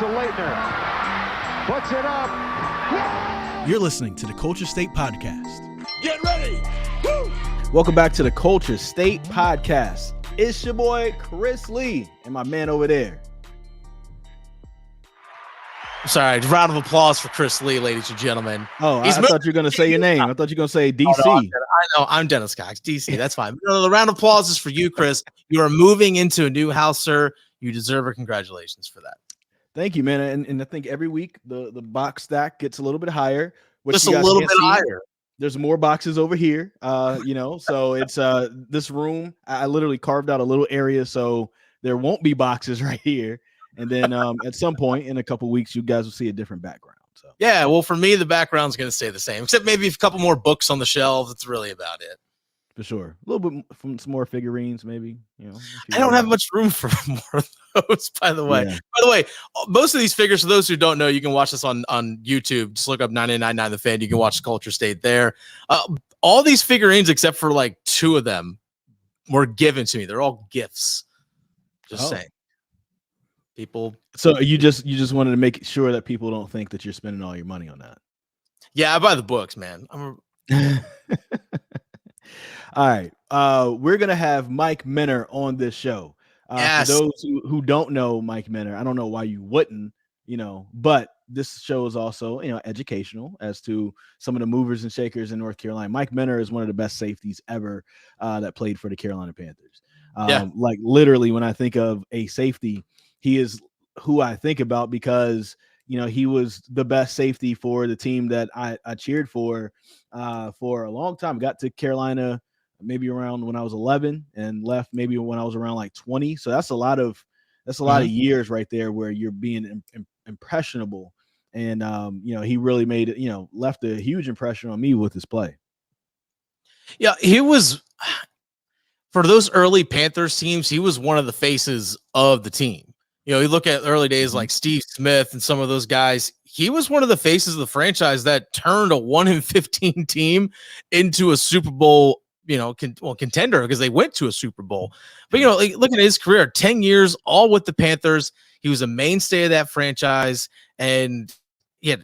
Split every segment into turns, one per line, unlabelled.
to Leitner. Puts it up.
You're listening to the Culture State Podcast.
Get ready. Woo!
Welcome back to the Culture State Podcast. It's your boy, Chris Lee, and my man over there.
Sorry, round of applause for Chris Lee, ladies and gentlemen.
Oh, I thought you were going to say your name. I thought you were going to say DC.
Oh, no, I know, I'm Dennis Cox, DC. That's fine. No, the round of applause is for you, Chris. You are moving into a new house, sir. You deserve it. Congratulations for that.
Thank you, man. And I think every week the box stack gets a little bit higher.
Just a little bit higher.
There's more boxes over here, so it's this room. I literally carved out a little area so there won't be boxes right here. And then at some point in a couple weeks, you guys will see a different background. So
yeah, well, for me, the background's going to stay the same, except maybe a couple more books on the shelves. That's really about it.
For sure. A little bit from some more figurines, maybe.
I don't have much room for more of those, by the way. Yeah. By the way, most of these figures, for those who don't know, you can watch this on YouTube. Just look up 999 The Fan. You can watch Culture State there. All these figurines, except for like 2 of them, were given to me. They're all gifts. Just saying. People.
So you just wanted to make sure that people don't think that you're spending all your money on that.
Yeah, I buy the books, man.
All right. We're going to have Mike Minner on this show.
Yes.
For those who don't know Mike Minner, I don't know why you wouldn't, but this show is also, educational as to some of the movers and shakers in North Carolina. Mike Minner is one of the best safeties ever that played for the Carolina Panthers. Like literally when I think of a safety, he is who I think about because, he was the best safety for the team that I cheered for a long time. Got to Carolina maybe around when I was 11 and left maybe when I was around like 20. So that's a lot of years right there where you're being impressionable. And, he really made it, left a huge impression on me with his play.
Yeah, he was, for those early Panthers teams, he was one of the faces of the team. You look at early days like Steve Smith and some of those guys. He was one of the faces of the franchise that turned a 1-15 team into a Super Bowl, contender because they went to a Super Bowl. But, look at his career, 10 years, all with the Panthers. He was a mainstay of that franchise. And yeah,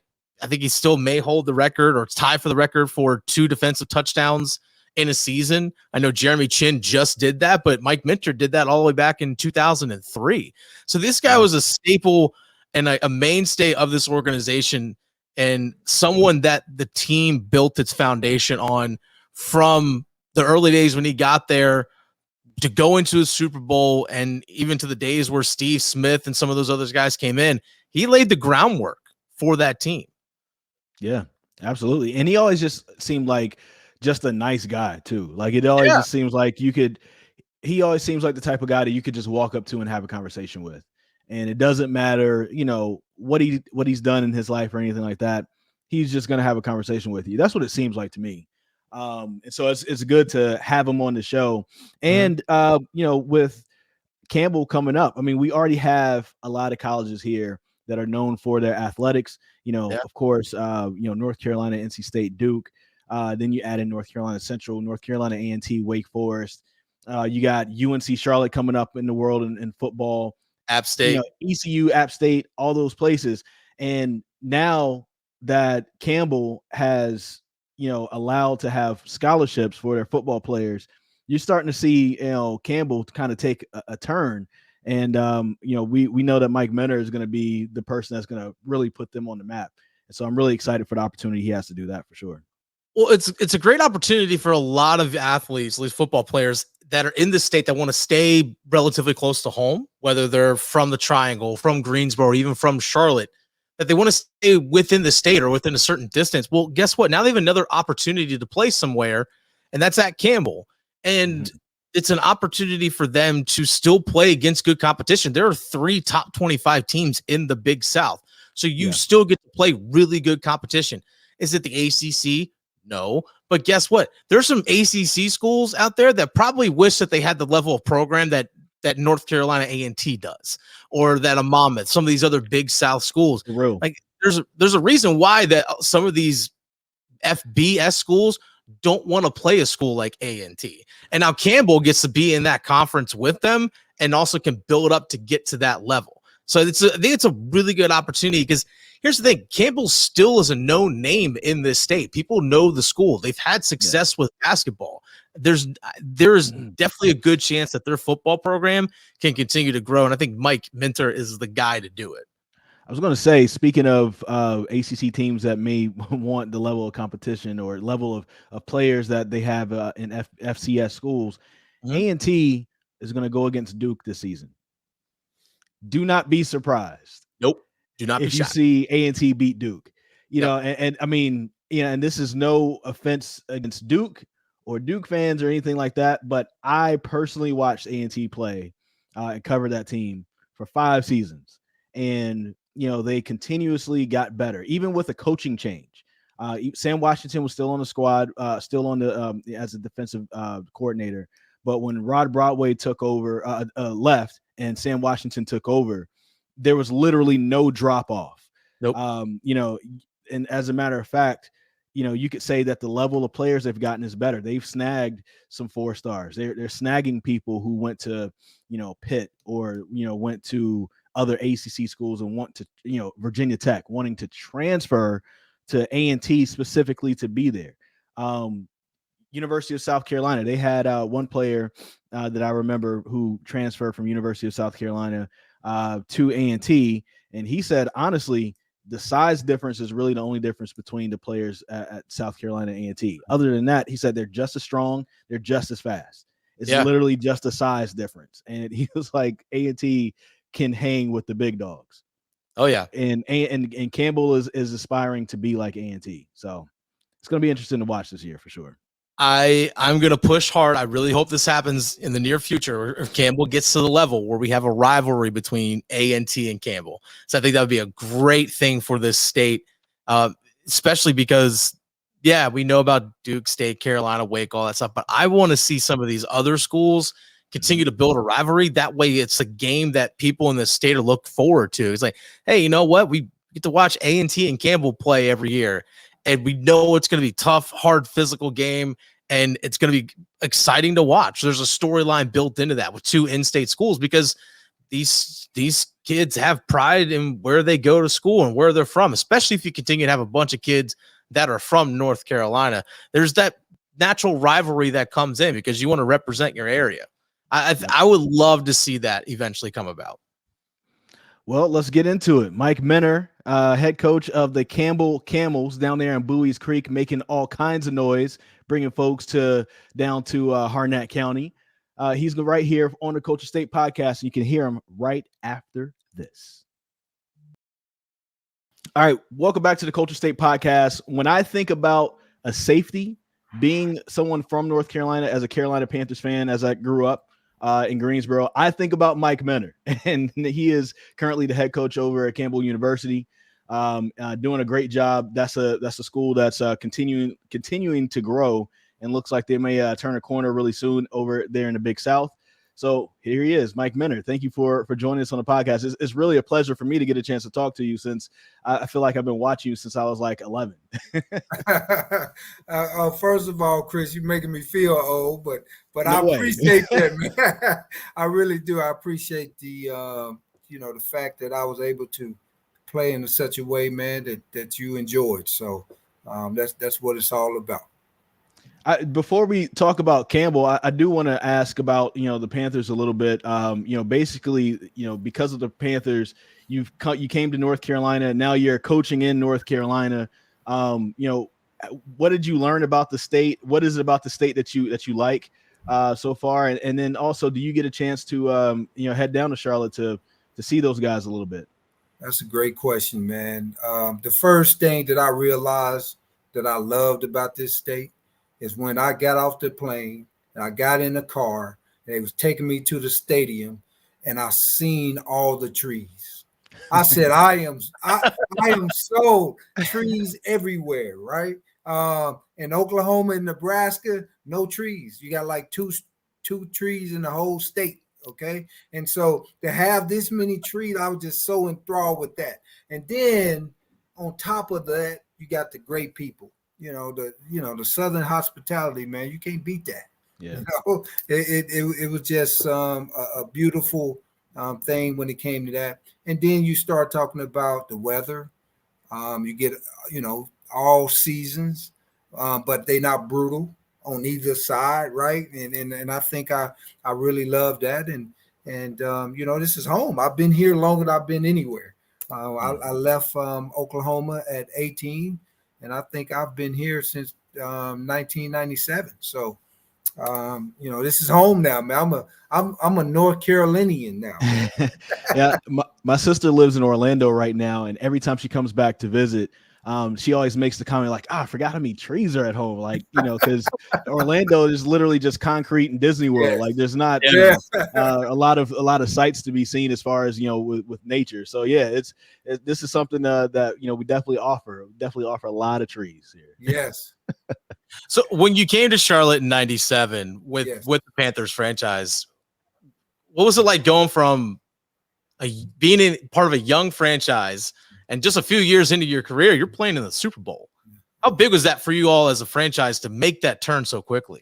I think he still may hold the record or tied for the record for 2 defensive touchdowns in a season. I know Jeremy Chin just did that, but Mike Minter did that all the way back in 2003. So this guy was a staple and a mainstay of this organization and someone that the team built its foundation on from the early days when he got there to go into a Super Bowl and even to the days where Steve Smith and some of those other guys came in. He laid the groundwork for that team.
Yeah, absolutely. And he always just seemed like just a nice guy too. Like it always just seems like he always seems like the type of guy that you could just walk up to and have a conversation with. And it doesn't matter, what he's done in his life or anything like that. He's just going to have a conversation with you. That's what it seems like to me. And so it's good to have him on the show. And, with Campbell coming up, I mean, we already have a lot of colleges here that are known for their athletics, of course, North Carolina, NC State, Duke. Then you add in North Carolina Central, North Carolina A&T, Wake Forest. You got UNC Charlotte coming up in the world in football.
App State.
ECU, App State, all those places. And now that Campbell has, allowed to have scholarships for their football players, you're starting to see, Campbell kind of take a turn. And, we know that Mike Minner is going to be the person that's going to really put them on the map. And so I'm really excited for the opportunity he has to do that for sure.
Well, it's a great opportunity for a lot of athletes, at least football players that are in the state that want to stay relatively close to home, whether they're from the Triangle, from Greensboro, or even from Charlotte, that they want to stay within the state or within a certain distance. Well, guess what? Now they have another opportunity to play somewhere, and that's at Campbell. And it's an opportunity for them to still play against good competition. There are 3 top 25 teams in the Big South. So you still get to play really good competition. Is it the ACC? No, but guess what? There's some ACC schools out there that probably wish that they had the level of program that North Carolina A&T does, or that a Monmouth, some of these other Big South schools. Like there's a reason why that some of these FBS schools don't want to play a school like A&T. And now Campbell gets to be in that conference with them and also can build up to get to that level. So I think it's a really good opportunity because here's the thing. Campbell still is a known name in this state. People know the school. They've had success with basketball. There is definitely a good chance that their football program can continue to grow. And I think Mike Minter is the guy to do it.
I was going to say, speaking of ACC teams that may want the level of competition or level of players that they have in FCS schools, A&T is going to go against Duke this season. Do not be surprised.
Nope. Do not
if
be
you
shocked.
see A&T beat Duke. You know, and I mean, and this is no offense against Duke or Duke fans or anything like that, but I personally watched A&T play and covered that team for 5 seasons. And, they continuously got better, even with a coaching change. Sam Washington was still on the squad, still on the as a defensive coordinator. But when Rod Broadway took over, left, and Sam Washington took over, there was literally no drop off.
Nope.
And as a matter of fact, you could say that the level of players they've gotten is better. They've snagged some 4 stars. They're snagging people who went to, Pitt or, went to other ACC schools and want to, Virginia Tech, wanting to transfer to A&T specifically to be there. University of South Carolina, they had one player that I remember who transferred from University of South Carolina to A&T, and he said, honestly, the size difference is really the only difference between the players at South Carolina and A&T. Other than that, he said they're just as strong, they're just as fast. It's literally just a size difference. And he was like, A&T can hang with the big dogs.
Oh yeah,
and Campbell is aspiring to be like A&T. So it's going to be interesting to watch this year for sure.
I'm going to push hard. I really hope this happens in the near future, if Campbell gets to the level where we have a rivalry between A&T and Campbell. So I think that would be a great thing for this state, especially because, we know about Duke State, Carolina, Wake, all that stuff. But I want to see some of these other schools continue to build a rivalry. That way it's a game that people in the state are looking forward to. It's like, hey, you know what? We get to watch A&T and Campbell play every year. And we know it's going to be tough, hard, physical game, and it's going to be exciting to watch. There's a storyline built into that with 2 in-state schools because these kids have pride in where they go to school and where they're from, especially if you continue to have a bunch of kids that are from North Carolina. There's that natural rivalry that comes in because you want to represent your area. I would love to see that eventually come about.
Well, let's get into it. Mike Minter, head coach of the Campbell Camels down there in Bowie's Creek, making all kinds of noise, bringing folks down to Harnett County. He's right here on the Culture State podcast, and you can hear him right after this. All right, welcome back to the Culture State podcast. When I think about a safety, being someone from North Carolina, as a Carolina Panthers fan, as I grew up in Greensboro, I think about Mike Minter, and he is currently the head coach over at Campbell University, doing a great job. That's a school that's continuing to grow, and looks like they may turn a corner really soon over there in the Big South. So here he is, Mike Minter. Thank you for joining us on the podcast. It's really a pleasure for me to get a chance to talk to you, since I feel like I've been watching you since I was like 11.
First of all, Chris, you're making me feel old, but I appreciate that, man. I really do. I appreciate the the fact that I was able to play in such a way, man, that you enjoyed. So that's what it's all about.
Before we talk about Campbell, I do want to ask about the Panthers a little bit. Basically, because of the Panthers, you came to North Carolina. Now you're coaching in North Carolina. What did you learn about the state? What is it about the state that you like so far? And then also, do you get a chance to head down to Charlotte to see those guys a little bit?
That's a great question, man. The first thing that I realized that I loved about this state is when I got off the plane and I got in the car and they was taking me to the stadium and I seen all the trees. I said, I am so trees everywhere, right? In Oklahoma and Nebraska, no trees. You got like two trees in the whole state. Okay. And so to have this many trees, I was just so enthralled with that. And then on top of that, you got the great people. The Southern hospitality, man, you can't beat that. Yeah. It was just a beautiful thing when it came to that. And then you start talking about the weather. You get, all seasons, but they're not brutal on either side, right? And I think I really love that. And this is home. I've been here longer than I've been anywhere. I left Oklahoma at 18, and I think I've been here since 1997. So, this is home now, man. I'm a North Carolinian now.
Yeah, my sister lives in Orlando right now, and every time she comes back to visit, she always makes the comment like, I forgot how many trees are at home. Like, because Orlando is literally just concrete and Disney World.
Yes.
Like there's not a lot of sights to be seen as far as, with nature. So yeah, this is something that, we definitely offer a lot of trees here.
Yes.
So when you came to Charlotte in 97 with the Panthers franchise, what was it like going from being part of a young franchise and just a few years into your career, you're playing in the Super Bowl? How big was that for you all as a franchise to make that turn so quickly?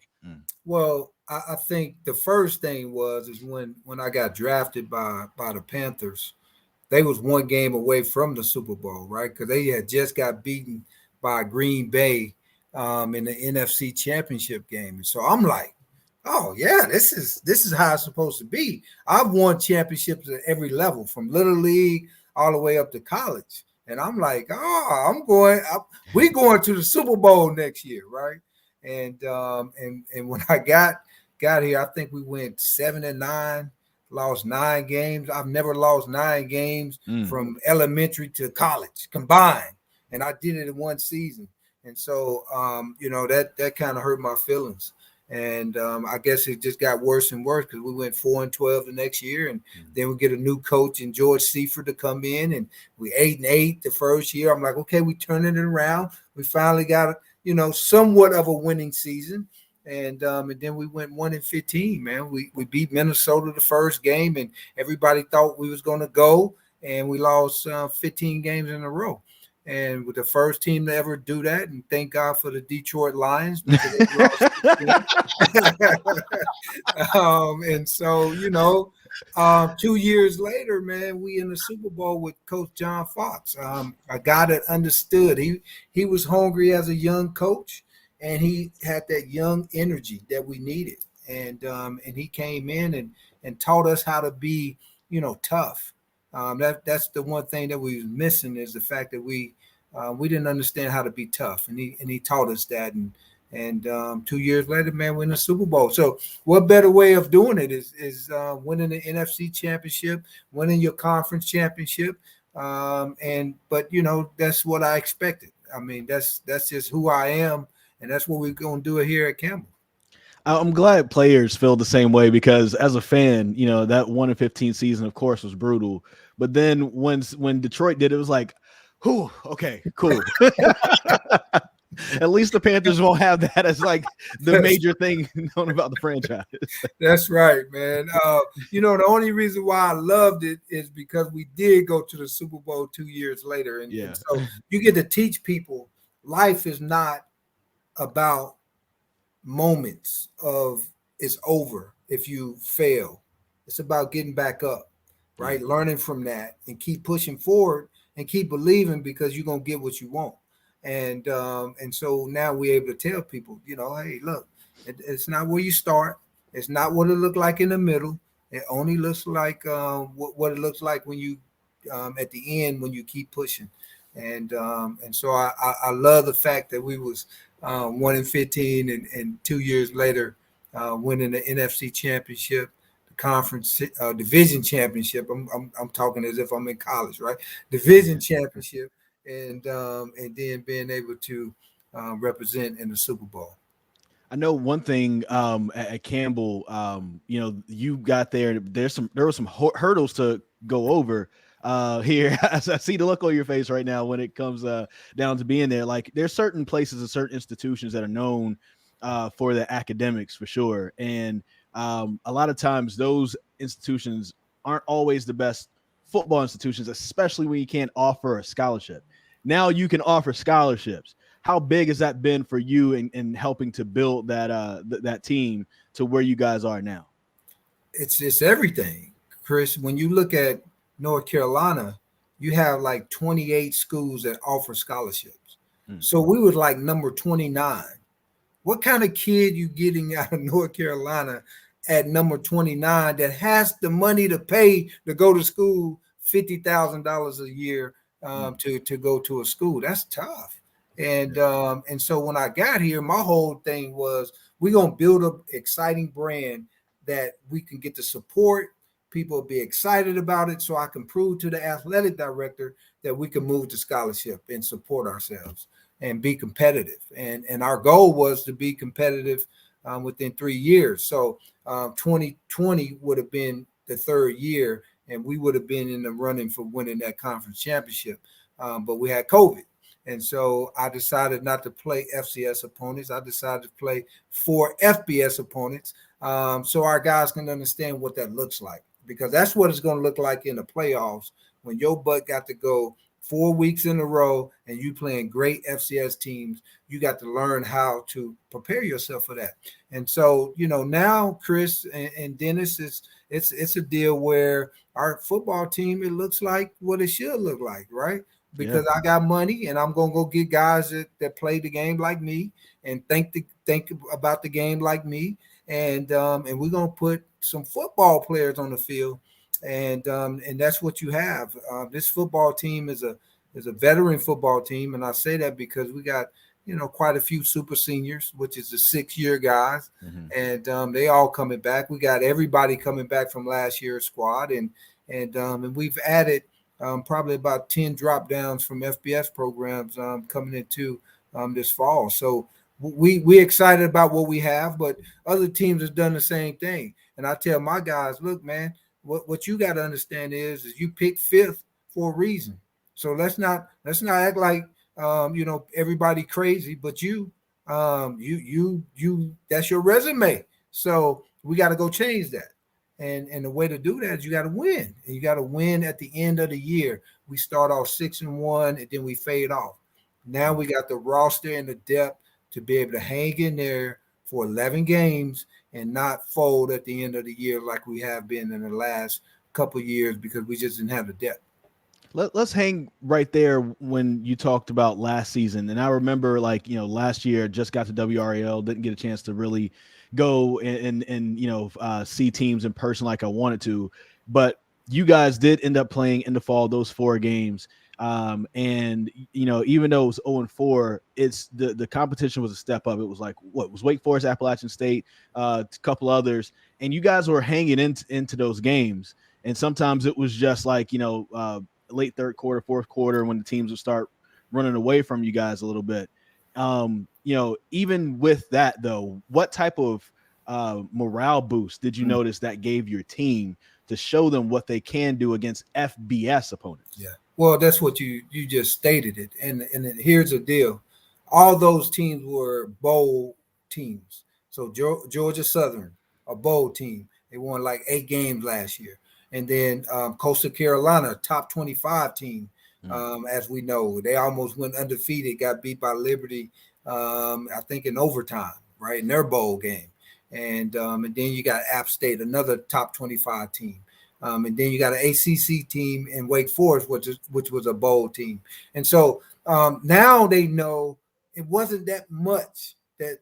Well, I think the first thing is when I got drafted by the Panthers, they was one game away from the Super Bowl, right? Because they had just got beaten by Green Bay in the NFC Championship game. And so I'm like, oh yeah, this is how it's supposed to be. I've won championships at every level, from Little League all the way up to college. And I'm like, we're going to the Super Bowl next year, right? And when I got here, I think we went 7-9, lost 9 games. I've never lost 9 games from elementary to college combined. And I did it in one season. And so, that kind of hurt my feelings. And I guess it just got worse and worse because we went 4-12 the next year, and then we get a new coach in George Seifert to come in, and we 8-8 the first year. I'm like, okay, we turning it around. We finally got somewhat of a winning season, and then we went 1-15. Man, we beat Minnesota the first game, and everybody thought we was going to go, and we lost 15 games in a row. And with the first team to ever do that, and thank God for the Detroit Lions. And so, 2 years later, man, we in the Super Bowl with Coach John Fox, a guy that understood. He was hungry as a young coach, and he had that young energy that we needed. And he came in and taught us how to be, tough. That's the one thing that we was missing, is the fact that we didn't understand how to be tough, and he taught us that. And 2 years later, man, we're in the Super Bowl. So what better way of doing it is winning the NFC Championship, winning your conference championship, but that's what I expected. I mean, that's just who I am, and that's what we're gonna do here at Campbell.
I'm glad players feel the same way, because as a fan, that 1-15 season, of course, was brutal. But then when Detroit did, it was like, whew, okay, cool. At least the Panthers won't have that as like the major thing known about the franchise.
That's right, man. The only reason why I loved it is because we did go to the Super Bowl 2 years later. And so you get to teach people life is not about moments of it's over if you fail. It's about getting back up, right? Learning from that and keep pushing forward and keep believing, because you're going to get what you want. And so now we're able to tell people, hey, look, it's not where you start. It's not what it looked like in the middle. It only looks like what it looks like when you at the end, when you keep pushing. And so I love the fact that we was 1-15 and 2 years later winning the NFC Championship, the conference division championship. I'm talking as if I'm in college, right? Division championship, and then being able to represent in the Super Bowl.
I know one thing at Campbell, you got there. There were some hurdles to go over here. I see the look on your face right now when it comes down to being there. Like, there's certain places and certain institutions that are known for their academics, for sure. And a lot of times those institutions aren't always the best football institutions, especially when you can't offer a scholarship. Now you can offer scholarships. How big has that been for you in helping to build that that team to where you guys are now?
It's everything. Chris, when you look at North Carolina, you have like 28 schools that offer scholarships. So we was like number 29. What kind of kid you getting out of North Carolina at number 29 that has the money to pay to go to school $50,000 a year to go to a school? That's tough. And so when I got here, my whole thing was we're gonna build an exciting brand that we can get the support. People will be excited about it, so I can prove to the athletic director that we can move to scholarship and support ourselves and be competitive. And our goal was to be competitive within 3 years. So 2020 would have been the third year, and we would have been in the running for winning that conference championship. But we had COVID. And so I decided not to play FCS opponents. I decided to play 4 FBS opponents so our guys can understand what that looks like, because that's what it's going to look like in the playoffs when your butt got to go 4 weeks in a row and you playing great FCS teams. You got to learn how to prepare yourself for that. And so, now Chris and Dennis, it's a deal where our football team, it looks like what it should look like, right? Because I got money and I'm going to go get guys that play the game like me and think about the game like me. And we're going to put some football players on the field. And that's what you have. This football team is a veteran football team. And I say that because we got, quite a few super seniors, which is the 6-year guys. Mm-hmm. And they all coming back. We got everybody coming back from last year's squad. And we've added probably about 10 drop downs from FBS programs coming into this fall. So we excited about what we have, but other teams have done the same thing. And I tell my guys, look, man, what you got to understand is you picked 5th for a reason. So let's not act like everybody crazy, but you that's your resume. So we got to go change that. And the way to do that is you got to win. And you got to win at the end of the year. We start off 6-1, and then we fade off. Now we got the roster and the depth to be able to hang in there for 11 games and not fold at the end of the year like we have been in the last couple of years because we just didn't have the depth.
Let's hang right there when you talked about last season. And I remember last year just got to WRAL, didn't get a chance to really go and see teams in person like I wanted to, but you guys did end up playing in the fall, those 4 games. And even though it was 0-4, it's the competition was a step up. It was like, what was Wake Forest, Appalachian State, a couple others, and you guys were hanging into those games. And sometimes it was just like, late third quarter, fourth quarter, when the teams would start running away from you guys a little bit. Even with that though, what type of morale boost did you notice that gave your team to show them what they can do against FBS opponents?
Yeah. Well, that's what you just stated it. And here's the deal. All those teams were bowl teams. So Georgia Southern, a bowl team. They won like 8 games last year. And then Coastal Carolina, top 25 team, as we know. They almost went undefeated, got beat by Liberty, I think in overtime, right, in their bowl game. And then you got App State, another top 25 team. And then you got an ACC team in Wake Forest, which was a bowl team. And so now they know it wasn't that much that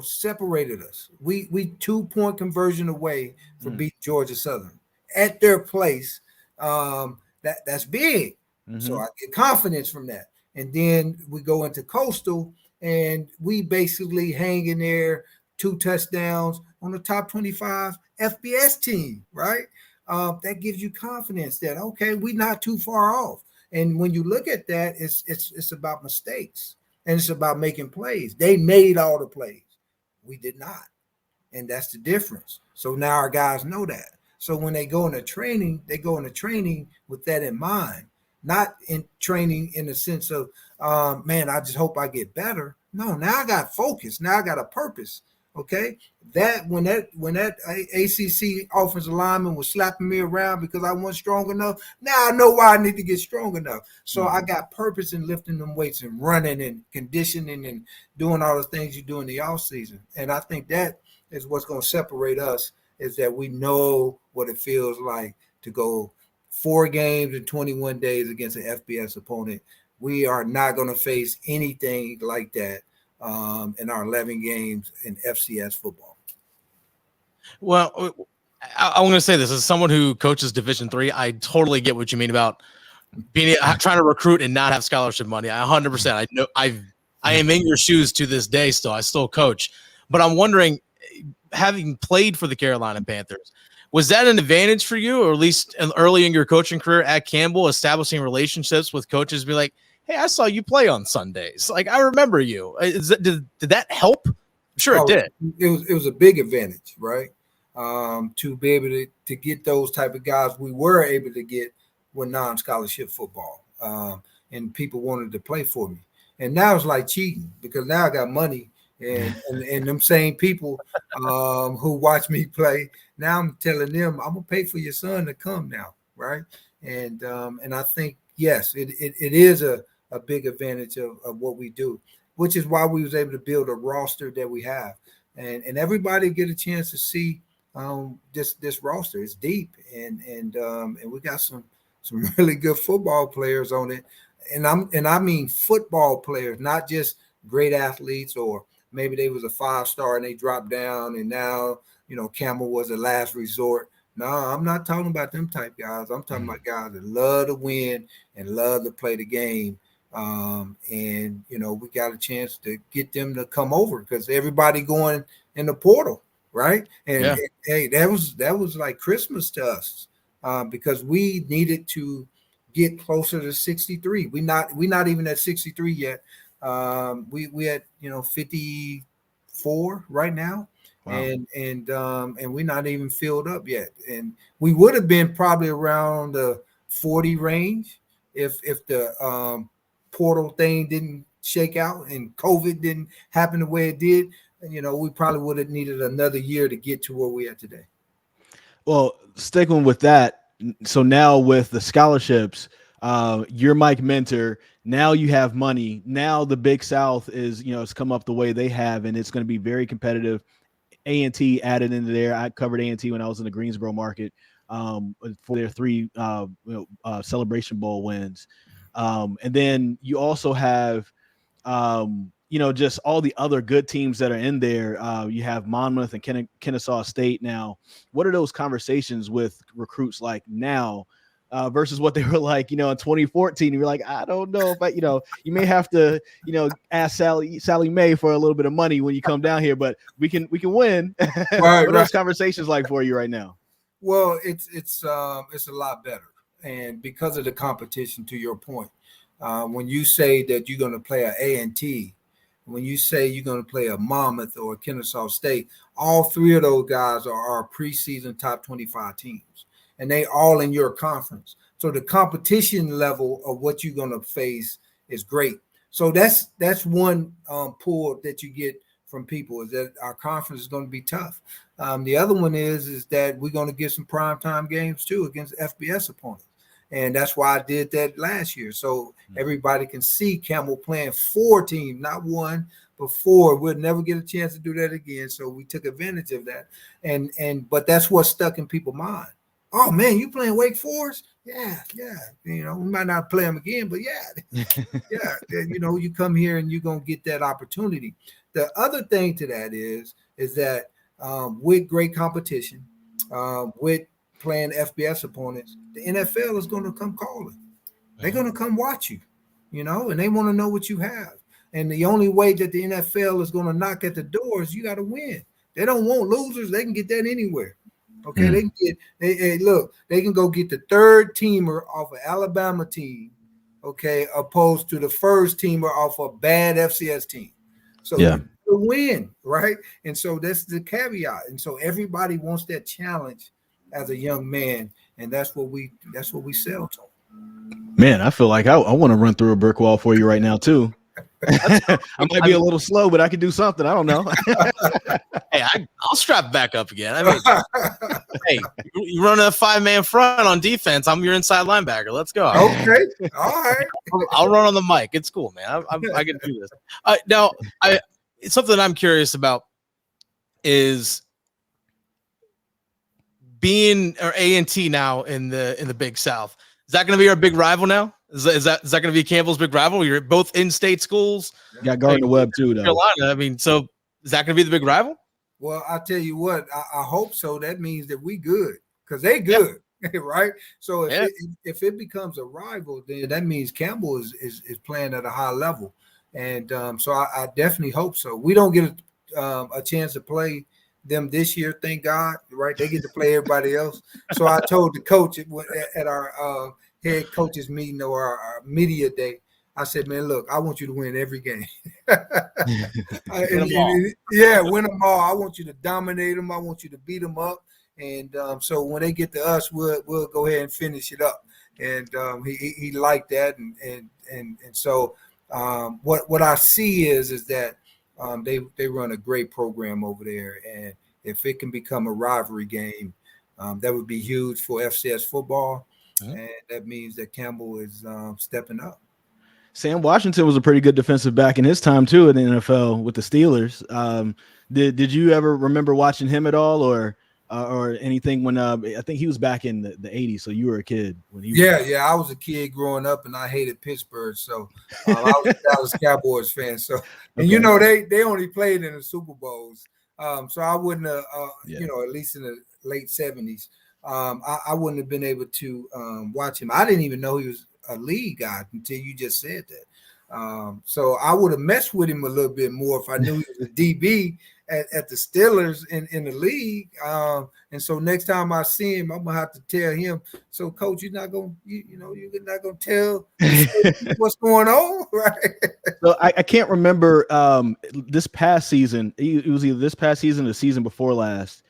separated us. We 2-point conversion away from beating Georgia Southern at their place. That's big. Mm-hmm. So I get confidence from that. And then we go into Coastal and we basically hang in there, 2 touchdowns on the top 25 FBS team, right? That gives you confidence that, okay, we're not too far off. And when you look at that, it's about mistakes and it's about making plays. They made all the plays. We did not. And that's the difference. So now our guys know that. So when they go into training, with that in mind, not in training in the sense of, man, I just hope I get better. No, now I got focus. Now I got a purpose. Okay, that when that ACC offensive lineman was slapping me around because I wasn't strong enough, now I know why I need to get strong enough. So I got purpose in lifting them weights and running and conditioning and doing all the things you do in the off season. And I think that is what's going to separate us is that we know what it feels like to go 4 games in 21 days against an FBS opponent. We are not going to face anything like that in our 11 games in FCS football.
Well, I'm going to say this as someone who coaches Division III. I totally get what you mean about trying to recruit and not have scholarship money. 100%. I know I am in your shoes to this day. Still, I still coach, but I'm wondering, having played for the Carolina Panthers, was that an advantage for you, or at least early in your coaching career at Campbell, establishing relationships with coaches? Be like, hey, I saw you play on Sundays. Like, I remember you. Did that help? I'm sure it did.
It was a big advantage, right? To be able to get those type of guys we were able to get with non-scholarship football, and people wanted to play for me. And now it's like cheating, because now I got money, and them same people who watch me play, now I'm telling them I'm gonna pay for your son to come now, right? And I think yes, it is a big advantage of what we do, which is why we was able to build a roster that we have, and everybody get a chance to see this roster. It's deep, and we got some really good football players on it, and I mean football players, not just great athletes, or maybe they was a 5-star and they dropped down and now Campbell was a last resort. No, I'm not talking about them type guys. I'm talking about guys that love to win and love to play the game. And we got a chance to get them to come over because everybody going in the portal, right? And hey, that was like Christmas to us, because we needed to get closer to 63. We're not even at 63 yet. We at 54 right now. Wow. And we're not even filled up yet. And we would have been probably around the 40 range if the portal thing didn't shake out and COVID didn't happen the way it did. We probably would have needed another year to get to where we are today. Well,
sticking with that, so now with the scholarships, you're Mike Mentor. Now you have money. Now the Big South is, it's come up the way they have, and it's going to be very competitive. A&T added into there. I covered A&T when I was in the Greensboro market for their 3 Celebration Bowl wins. And then you also have, just all the other good teams that are in there. You have Monmouth and Kennesaw State now. What are those conversations with recruits like now versus what they were like, in 2014? You're like, I don't know if you may have to, ask Sally Mae for a little bit of money when you come down here, but we can win. Right, what are those conversations like for you right now?
Well, it's a lot better. And because of the competition, to your point, when you say that you're going to play an A&T, when you say you're going to play a Monmouth or a Kennesaw State, all 3 of those guys are our preseason top 25 teams, and they all in your conference. So the competition level of what you're going to face is great. So that's one pull that you get from people, is that our conference is going to be tough. The other one is that we're going to get some primetime games too against FBS opponents. And that's why I did that last year. So everybody can see Campbell playing 4 teams, not 1, but 4. We'll never get a chance to do that again. So we took advantage of that. But that's what stuck in people's mind. Oh man, you playing Wake Forest? Yeah. We might not play them again, but you come here and you're gonna get that opportunity. The other thing to that is that with great competition, with playing FBS opponents, the NFL is going to come calling. They're going to come watch you, and they want to know what you have. And the only way that the NFL is going to knock at the door is you got to win. They don't want losers. They can get that anywhere. Okay, they can go get the 3rd teamer off an Alabama team, okay, opposed to the 1st teamer off a bad FCS team. So to win, right? And so that's the caveat. And so everybody wants that challenge as a young man, and that's what we sell to.
Man, I feel like I want to run through a brick wall for you right now too. I might be a little slow, but I can do something. I don't know.
Hey, I'll strap back up again. I mean, hey, you run a 5-man front on defense. I'm your inside linebacker. Let's go.
Okay, all right.
I'll run on the mic. It's cool, man. I can do this. Now, something I'm curious about is being or A&T now in the Big South, is that going to be our big rival now? Is that going to be Campbell's big rival? You're both in-state schools.
Got Gardner Webb too, though.
Carolina. I mean, so is that going to be the big rival?
Well, I tell you what, I hope so. That means that we good because they good, right? So if it becomes a rival, then that means Campbell is playing at a high level, and so I definitely hope so. We don't get a chance to play them this year, thank God, right? They get to play everybody else. So I told the coach at our head coaches meeting or our media day, I said, man, look, I want you to win every game. Win them all. I want you to dominate them. I want you to beat them up. And so when they get to us, we'll go ahead and finish it up. And he liked that. And so what I see is that they run a great program over there. And if it can become a rivalry game, that would be huge for FCS football. Mm-hmm. And that means that Campbell is stepping up.
Sam Washington was a pretty good defensive back in his time too in the NFL with the Steelers. Did you ever remember watching him at all, or anything when I think he was back in the 80s, so you were a kid when he was
I was a kid growing up and I hated Pittsburgh, so I was a Dallas Cowboys fan. So and they only played in the Super Bowls, so I wouldn't have at least in the late 70s, I wouldn't have been able to watch him. I didn't even know he was a league guy until you just said that. So I would have messed with him a little bit more if I knew he was a DB at the Steelers in the league. And so next time I see him, I'm gonna have to tell him, so coach, you're not gonna tell what's going on, right?
So I can't remember this past season. It was either this past season or the season before last.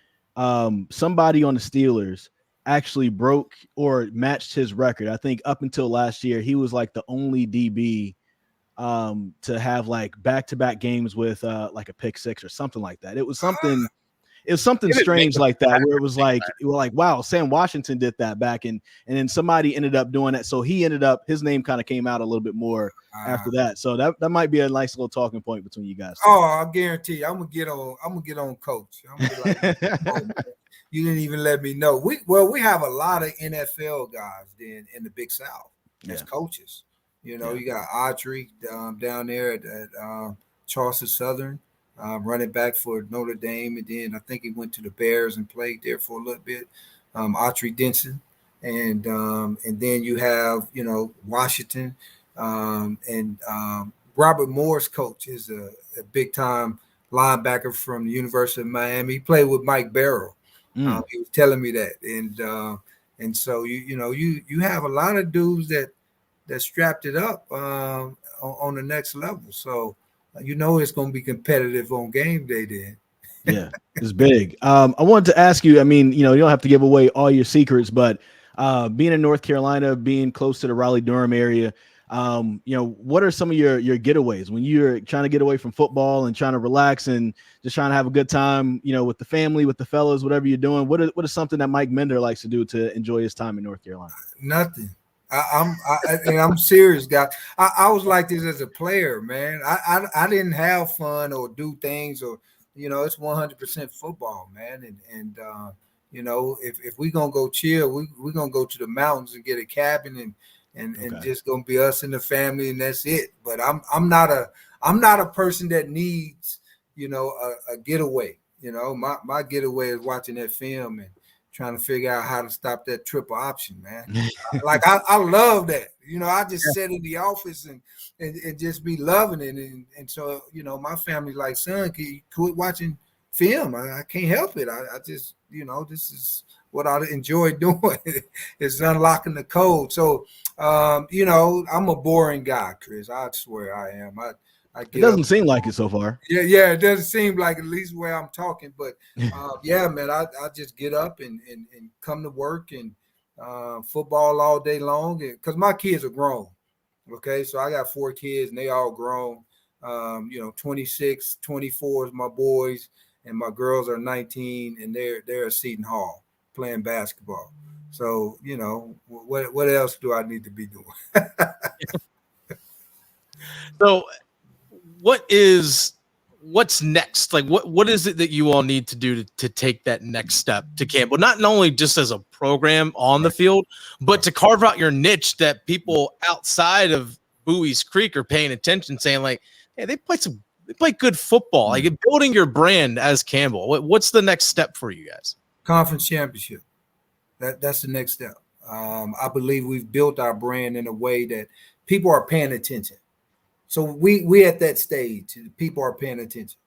Somebody on the Steelers actually broke or matched his record. I think up until last year, he was like the only DB to have like back-to-back games with like a pick six or something like that. It was something strange like that, where it was like, wow, Sam Washington did that back, and then somebody ended up doing that. So his name kind of came out a little bit more after that. So that might be a nice little talking point between you guys.
Oh, I guarantee you, I'm gonna get on coach. I'm gonna be like, you didn't even let me know. We have a lot of NFL guys then in the Big South as coaches. You got Autry down there at Charleston Southern, running back for Notre Dame, and then I think he went to the Bears and played there for a little bit. Autry Denson, and then you have Washington, and Robert Moore's coach is a big time linebacker from the University of Miami. He played with Mike Barrow. He was telling me that, and so you have a lot of dudes that strapped it up on the next level. So it's going to be competitive on game day then.
Yeah, it's big. I wanted to ask you, I mean, you don't have to give away all your secrets, but being in North Carolina, being close to the Raleigh-Durham area, what are some of your getaways when you're trying to get away from football and trying to relax and just trying to have a good time, with the family, with the fellows, whatever you're doing? What is something that Mike Mender likes to do to enjoy his time in North Carolina?
Nothing. I'm serious, guy. I was like this as a player, man. I didn't have fun or do things or, it's 100% football, man. And if we're going to go chill, we're going to go to the mountains and get a cabin and just going to be us and the family, and that's it. But I'm not a person that needs, a getaway. My getaway is watching that film and trying to figure out how to stop that triple option, man. Like I love that. I just sit in the office and just be loving it. And so, my family like, son, can you quit watching film? I can't help it. I just, this is what I enjoy doing. It's unlocking the code. So, I'm a boring guy, Chris. I swear I am.
It doesn't seem like it so far.
Yeah, it doesn't seem like, at least where I'm talking. But yeah, man, I just get up and come to work and football all day long. Because my kids are grown. Okay, so I got 4 kids and they all grown. 26, 24 is my boys, and my girls are 19, and they're at Seton Hall playing basketball. So what else do I need to be doing?
So, what is what's next? Like what is it that you all need to do to take that next step to Campbell? Not only just as a program on the field, but to carve out your niche that people outside of Bowie's Creek are paying attention, saying like, hey, they play good football. Like building your brand as Campbell. What's the next step for you guys?
Conference championship. That's the next step. I believe we've built our brand in a way that people are paying attention. So we at that stage. People are paying attention.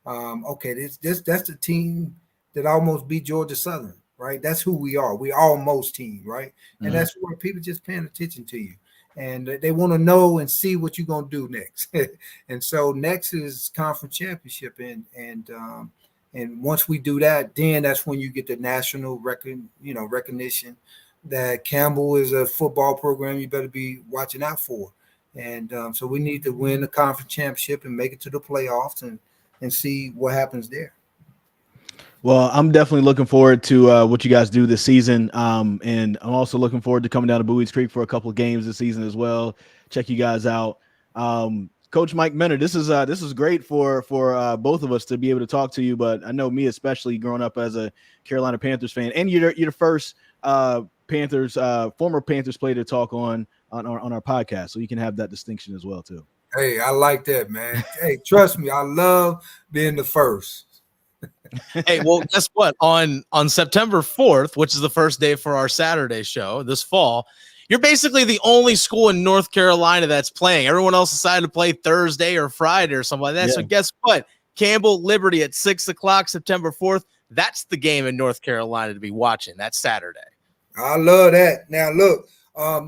Okay, that's the team that almost beat Georgia Southern, right? That's who we are. We almost team, right? And that's where people just paying attention to you, and they want to know and see what you're gonna do next. And so next is conference championship, and once we do that, then that's when you get the national recognition that Campbell is a football program you better be watching out for. And so we need to win the conference championship and make it to the playoffs and see what happens there.
Well, I'm definitely looking forward to what you guys do this season. And I'm also looking forward to coming down to Bowie's Creek for a couple of games this season as well. Check you guys out. Coach Mike Minter, this is great for both of us to be able to talk to you, but I know me especially growing up as a Carolina Panthers fan, and you're the first former Panthers player to talk on our podcast, so you can have that distinction as well too.
Hey, I like that, man. Hey, trust me, I love being the first.
Hey, well, guess what? On September 4th, which is the first day for our Saturday show this fall, you're basically the only school in North Carolina that's playing. Everyone else decided to play Thursday or Friday or something like that. Yeah. So guess what? Campbell Liberty at 6:00, September 4th. That's the game in North Carolina to be watching. That's Saturday.
I love that. Now, look,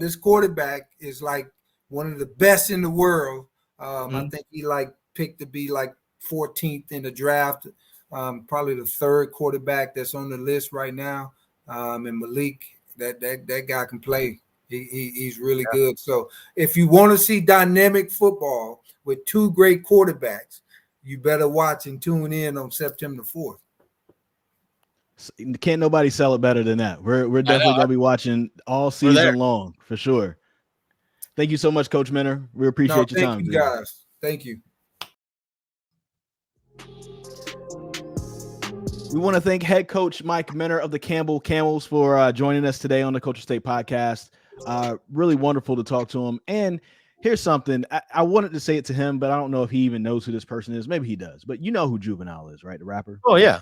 this quarterback is like one of the best in the world. I think he picked to be 14th in the draft. Probably the third quarterback that's on the list right now. And Malik, that guy can play. He's really good. So if you want to see dynamic football with two great quarterbacks, you better watch and tune in on September 4th.
Can't nobody sell it better than that. We're definitely going to be watching all season long for sure. Thank you so much, Coach Minter. We appreciate your time.
Thank you, guys. Thank you.
We want to thank head coach Mike Minter of the Campbell Camels for joining us today on the Culture State podcast. Really wonderful to talk to him. And here's something. I wanted to say it to him, but I don't know if he even knows who this person is. Maybe he does. But you know who Juvenile is, right? The rapper?
Oh, yeah.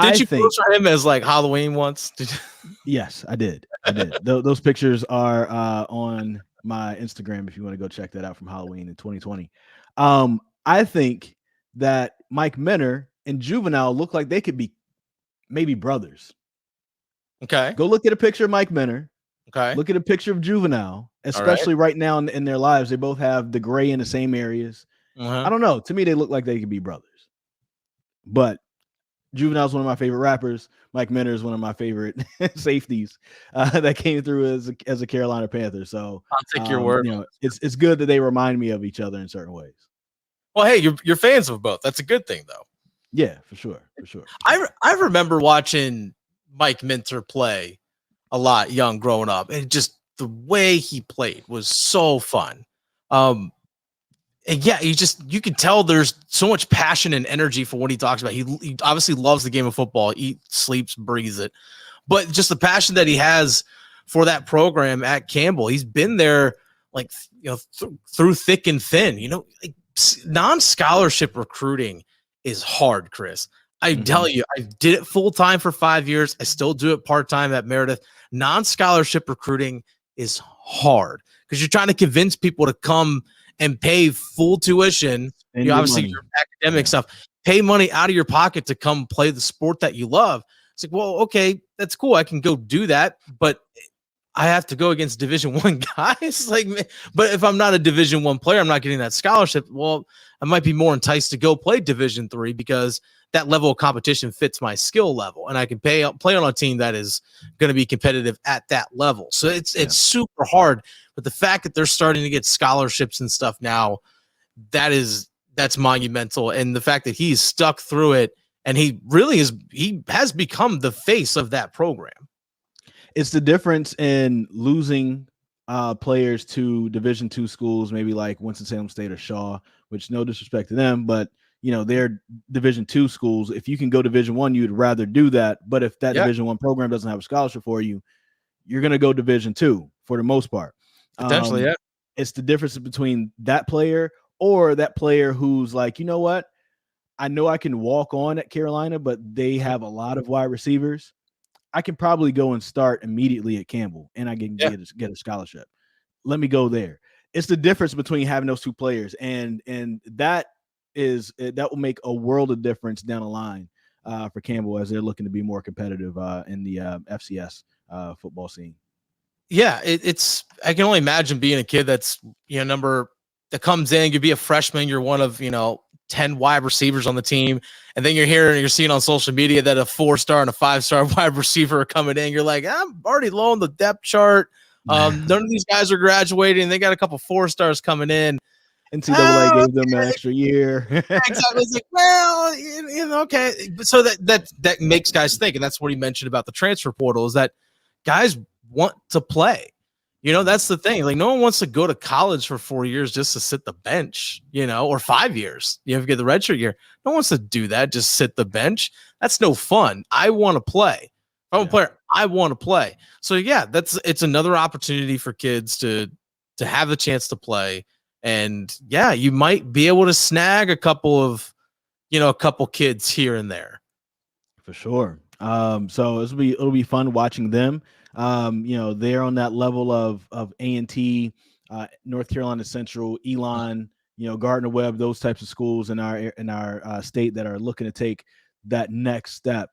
Did you post him as Halloween once?
Yes, I did. Those pictures are on my Instagram if you want to go check that out from Halloween in 2020. I think that Mike Minter and Juvenile look like they could be maybe brothers.
Okay.
Go look at a picture of Mike Minter.
Okay.
Look at a picture of Juvenile, especially right now in their lives. They both have the gray in the same areas. I don't know. To me, they look like they could be brothers. But Juvenile is one of my favorite rappers. Mike Minter is one of my favorite safeties that came through as a Carolina Panther. So
I'll take your word.
It's good that they remind me of each other in certain ways.
Well, hey, you're fans of both. That's a good thing, though.
Yeah, for sure.
I remember watching Mike Minter play a lot young growing up, and just the way he played was so fun. And yeah, you can tell there's so much passion and energy for what he talks about. He obviously loves the game of football, eats, sleeps, breathes it, but just the passion that he has for that program at Campbell. He's been there through thick and thin. Non-scholarship recruiting is hard, Chris. I tell you, I did it full time for 5 years. I still do it part time at Meredith. Non-scholarship recruiting is hard because you're trying to convince people to come and pay full tuition. Obviously your academic stuff, pay money out of your pocket to come play the sport that you love. It's like, well, okay, that's cool. I can go do that, but I have to go against Division I guys. But if I'm not a Division I player, I'm not getting that scholarship. Well, I might be more enticed to go play Division III because that level of competition fits my skill level, and I can play on a team that is going to be competitive at that level. So it's super hard. But the fact that they're starting to get scholarships and stuff now, that's monumental. And the fact that he's stuck through it, and he has become the face of that program.
It's the difference in losing players to Division II schools, maybe like Winston-Salem State or Shaw, which no disrespect to them, but they're Division II schools. If you can go Division I, you'd rather do that. But if that Division I program doesn't have a scholarship for you, you're going to go Division II for the most part.
Potentially, yeah.
It's the difference between that player or that player who's like, you know what? I know I can walk on at Carolina, but they have a lot of wide receivers. I can probably go and start immediately at Campbell, and I can get a scholarship. Let me go there. It's the difference between having those two players, and that will make a world of difference down the line for Campbell as they're looking to be more competitive in the FCS football scene.
Yeah, it's I can only imagine being a kid that's number that comes in. You'd be a freshman. You're one of 10 wide receivers on the team, and then you're seeing on social media that a 4-star and a 5-star wide receiver are coming in. You're like, I'm already low on the depth chart. None of these guys are graduating. They got a couple 4-stars coming in.
NCAA gave them an extra year.
Exactly. It's like, well, okay. So that makes guys think, and that's what he mentioned about the transfer portal, is that guys want to play. That's the thing. Like, no one wants to go to college for 4 years just to sit the bench, or 5 years. You have to get the redshirt year. No one wants to do that. Just sit the bench. That's no fun. I want to play. If I'm a player, I want to play. So yeah, it's another opportunity for kids to have the chance to play. And yeah, you might be able to snag a couple kids here and there.
For sure. So it'll be fun watching them. They're on that level of A&T, North Carolina Central, Elon, Gardner Webb, those types of schools in our state that are looking to take that next step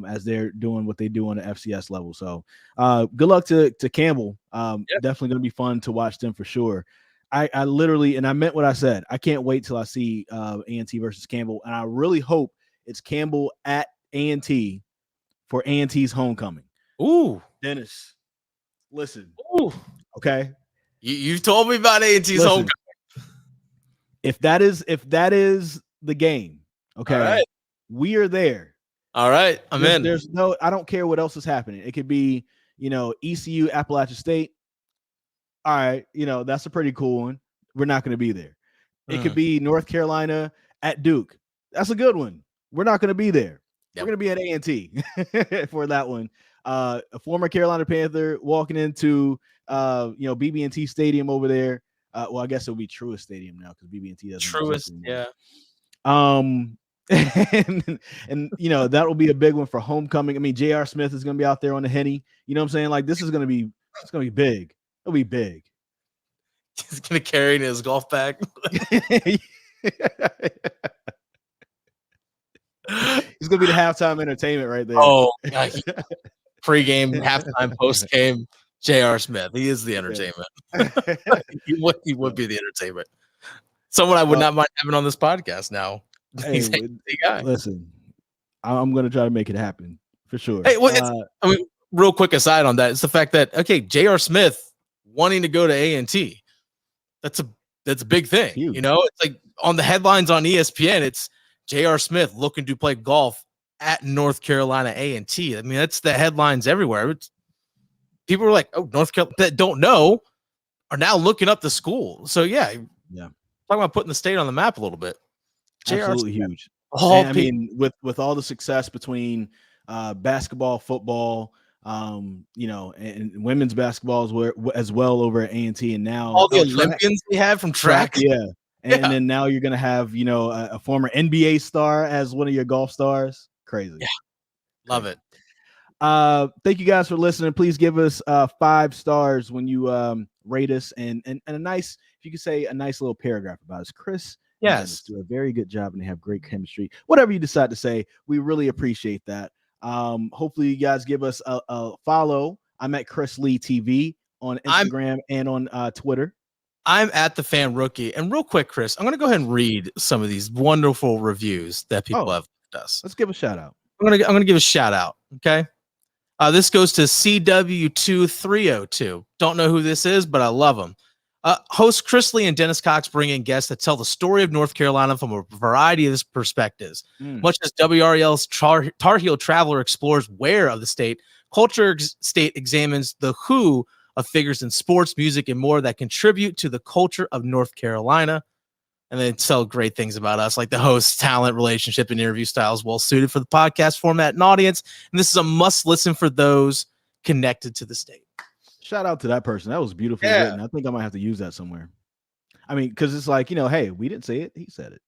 as they're doing what they do on the FCS level. So good luck to Campbell. Definitely going to be fun to watch them for sure. I literally, and I meant what I said, I can't wait till I see A&T versus Campbell. And I really hope it's Campbell at A&T for A&T's homecoming.
Ooh,
Dennis, listen.
Ooh.
Okay.
You've told me about A&T's homecoming.
If that is the game, okay,
right.
We are there.
All right, I'm in.
There's no, I don't care what else is happening. It could be, ECU, Appalachian State. All right, that's a pretty cool one. We're not going to be there. It could be North Carolina at Duke. That's a good one. We're not going to be there. Yep. We're going to be at A&T for that one. A former Carolina Panther walking into BB&T Stadium over there. Well, I guess it'll be Truist Stadium now because BB&T doesn't.
Truist, yeah.
And that will be a big one for homecoming. I mean, J.R. Smith is going to be out there on the Henny. You know what I'm saying? Like, this is going to be, it's going to be big. It'll be big.
He's going to carry in his golf bag.
He's going to be the halftime entertainment right there.
Oh, God. Pre-game, halftime, post-game, J.R. Smith. He is the entertainment. He would be the entertainment. Someone I would not mind having on this podcast now.
Hey,
guy.
Listen, I'm going to try to make it happen for sure.
Hey, real quick aside on that, it's the fact that, J.R. Smith wanting to go to A&T, that's a big thing. It's like on the headlines on ESPN, it's J.R. Smith looking to play golf at North Carolina A&T. I mean, that's the headlines everywhere. People are like, oh, North Carolina that don't know are now looking up the school. So yeah. Talking about putting the state on the map a little bit.
Absolutely huge. I mean, with all the success between basketball, football, and women's basketball as well over at A&T, and now
all the Olympians we have from track.
And then now you're going to have, a former NBA star as one of your golf stars. Crazy.
Yeah. Love it.
Thank you guys for listening. Please give us 5 stars when you rate us and a nice, if you could say a nice little paragraph about us. Chris,
yes,
do a very good job and they have great chemistry. Whatever you decide to say, we really appreciate that. Hopefully you guys give us a follow. I'm at Chris Lee TV on Instagram and on Twitter.
I'm at the Fan Rookie. And real quick, Chris, I'm going to go ahead and read some of these wonderful reviews that people have left us.
Let's give a shout out.
I'm going to give a shout out. Okay. This goes to CW2302. Don't know who this is, but I love him. Host Chris Lee and Dennis Cox bring in guests that tell the story of North Carolina from a variety of perspectives. Much as WRAL's Tar Heel Traveler explores where of the state, Culture State examines the who of figures in sports, music, and more that contribute to the culture of North Carolina. and they tell great things about us, like the host, talent, relationship, and interview styles well suited for the podcast format and audience. And this is a must listen for those connected to the state.
Shout out to that person. That was beautifully written. I think I might have to use that somewhere. I mean, because it's like, hey, we didn't say it. He said it.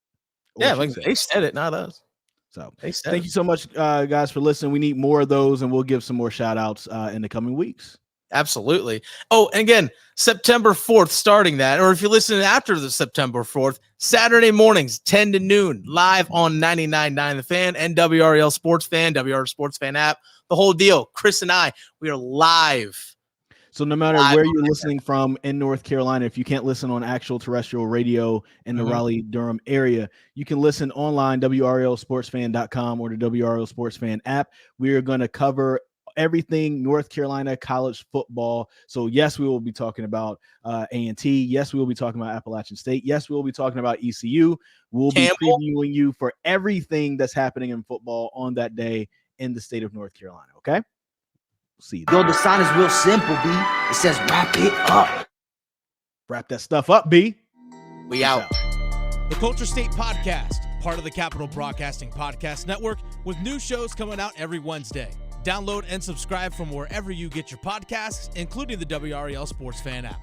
Yeah, like they said it, not us.
So thank you so much, guys, for listening. We need more of those, and we'll give some more shout outs in the coming weeks.
Absolutely. Oh, and again, September 4th, starting that, or if you're listening after the September 4th, Saturday mornings, 10 to noon, live on 99.9 The Fan and WRAL Sports Fan, WRAL Sports Fan app, the whole deal. Chris and I, we are live.
So no matter where you're listening from in North Carolina, if you can't listen on actual terrestrial radio in the Raleigh-Durham area, you can listen online, WRALSportsFan.com or the WRAL Sports Fan app. We are going to cover everything North Carolina college football. So yes, we will be talking about A&T. Yes, we will be talking about Appalachian State. Yes, we will be talking about ECU. We'll be previewing you for everything that's happening in football on that day in the state of North Carolina. Okay. See you.
Yo, the sign is real simple, B. It says wrap it up.
Wrap that stuff up, B.
We out.
The Culture State Podcast, part of the Capital Broadcasting Podcast Network, with new shows coming out every Wednesday. Download and subscribe from wherever you get your podcasts, including the WRAL Sports Fan app.